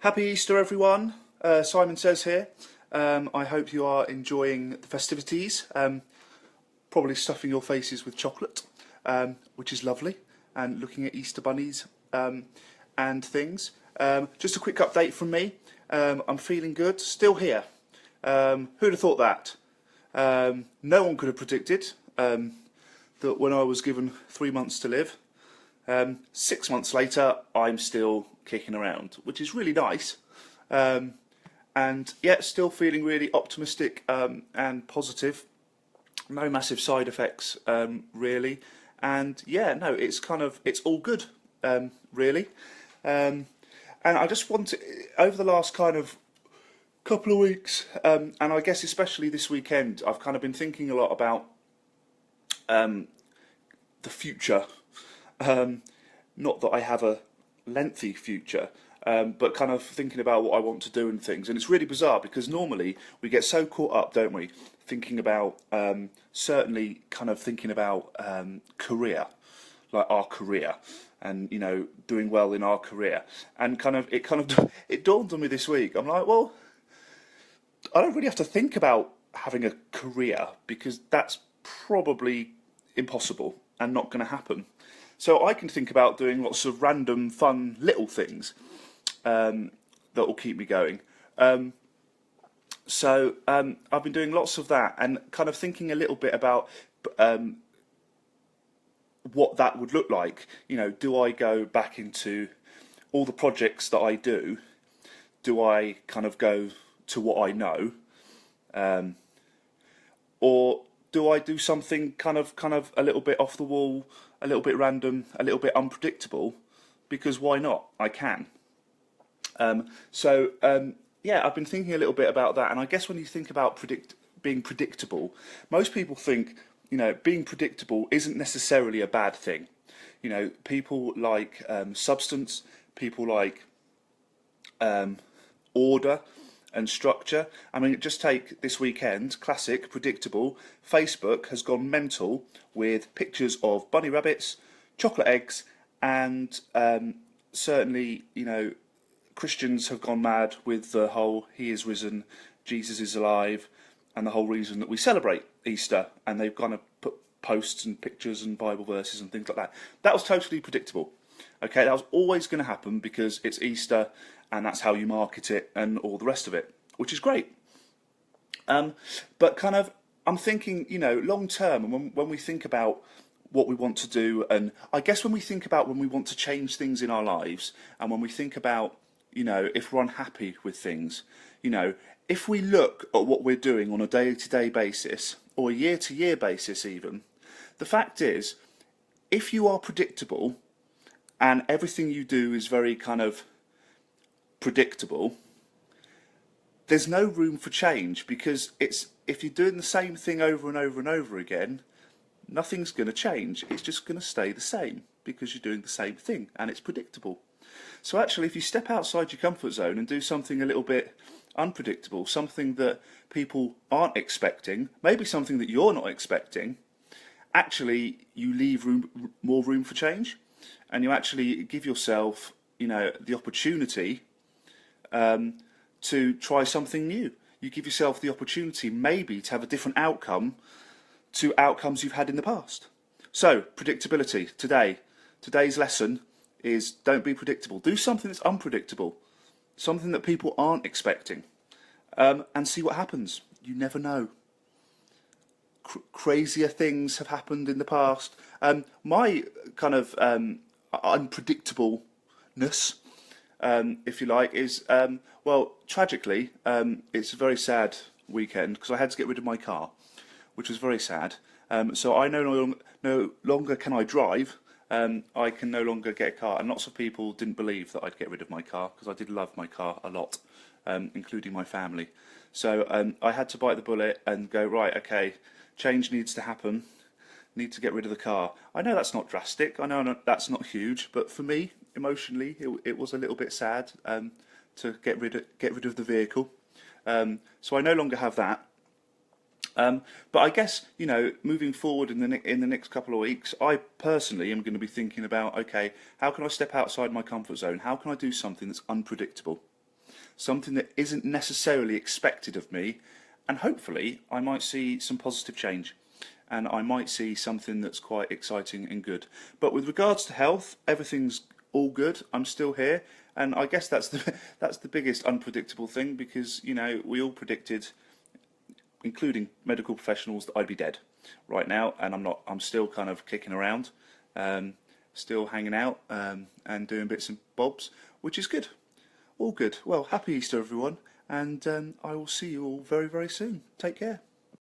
Happy Easter, everyone. Simon says here. I hope you are enjoying the festivities. Probably stuffing your faces with chocolate, which is lovely, and looking at Easter bunnies and things. Just a quick update from me. I'm feeling good, still here. Who'd have thought that? No one could have predicted that when I was given 3 months to live, 6 months later, I'm still kicking around, which is really nice. And yet, still feeling really optimistic and positive. No massive side effects, really. And yeah, no, it's all good, really. And I just want to, over the last kind of couple of weeks, and I guess especially this weekend, I've kind of been thinking a lot about the future. Not that I have a lengthy future, but kind of thinking about what I want to do and things. And it's really bizarre because normally we get so caught up, don't we, thinking about, certainly kind of thinking about career, like our career, and, you know, doing well in our career. And it dawned on me this week. I'm like, well, I don't really have to think about having a career because that's probably impossible and not going to happen. So I can think about doing lots of random, fun, little things that will keep me going. So I've been doing lots of that and kind of thinking a little bit about what that would look like. You know, do I go back into all the projects that I do? Do I kind of go to what I know? Or do I do something kind of a little bit off the wall, a little bit random, a little bit unpredictable? Because why not? I can. Yeah, I've been thinking a little bit about that, and I guess when you think about being predictable, most people think, you know, being predictable isn't necessarily a bad thing. You know, people like substance, people like order and structure. I mean, just take this weekend, classic, predictable. Facebook has gone mental with pictures of bunny rabbits, chocolate eggs, and certainly, you know, Christians have gone mad with the whole He is risen, Jesus is alive, and the whole reason that we celebrate Easter. And they've gone to put posts and pictures and Bible verses and things like that. That was totally predictable. Okay, that was always going to happen because it's Easter and that's how you market it and all the rest of it, which is great. But kind of, I'm thinking, you know, long term, and when we think about what we want to do, and I guess when we think about when we want to change things in our lives, and when we think about, you know, if we're unhappy with things, you know, if we look at what we're doing on a day-to-day basis, or a year-to-year basis even, the fact is, if you are predictable, and everything you do is very kind of predictable, there's no room for change, because if you're doing the same thing over and over and over again, nothing's going to change. It's just going to stay the same because you're doing the same thing and it's predictable. So actually, if you step outside your comfort zone and do something a little bit unpredictable, something that people aren't expecting, maybe something that you're not expecting, actually you leave more room for change, and you actually give yourself, you know, the opportunity to try something new. You give yourself the opportunity maybe to have a different outcome to outcomes you've had in the past. So, predictability today. Today's lesson is don't be predictable. Do something that's unpredictable, something that people aren't expecting, and see what happens. You never know. Crazier things have happened in the past. My kind of unpredictableness, if you like, is, well, tragically, it's a very sad weekend because I had to get rid of my car, which was very sad. So I no longer can I drive. I can no longer get a car, and lots of people didn't believe that I'd get rid of my car because I did love my car a lot, including my family. So I had to bite the bullet and go, right, okay, change needs to happen, need to get rid of the car. I know that's not drastic, I know that's not huge, but for me, emotionally, it was a little bit sad to get rid of the vehicle. So I no longer have that. But I guess, you know, moving forward in the next couple of weeks, I personally am going to be thinking about, okay, how can I step outside my comfort zone? How can I do something that's unpredictable? something that isn't necessarily expected of me, and hopefully I might see some positive change. And I might see something that's quite exciting and good. But with regards to health, everything's all good. I'm still here, and I guess that's the biggest unpredictable thing, because we all predicted, including medical professionals, that I'd be dead right now, and I'm not. I'm still kind of kicking around, still hanging out, and doing bits and bobs, which is good. All good. Well, happy Easter, everyone, and I will see you all very, very soon. Take care.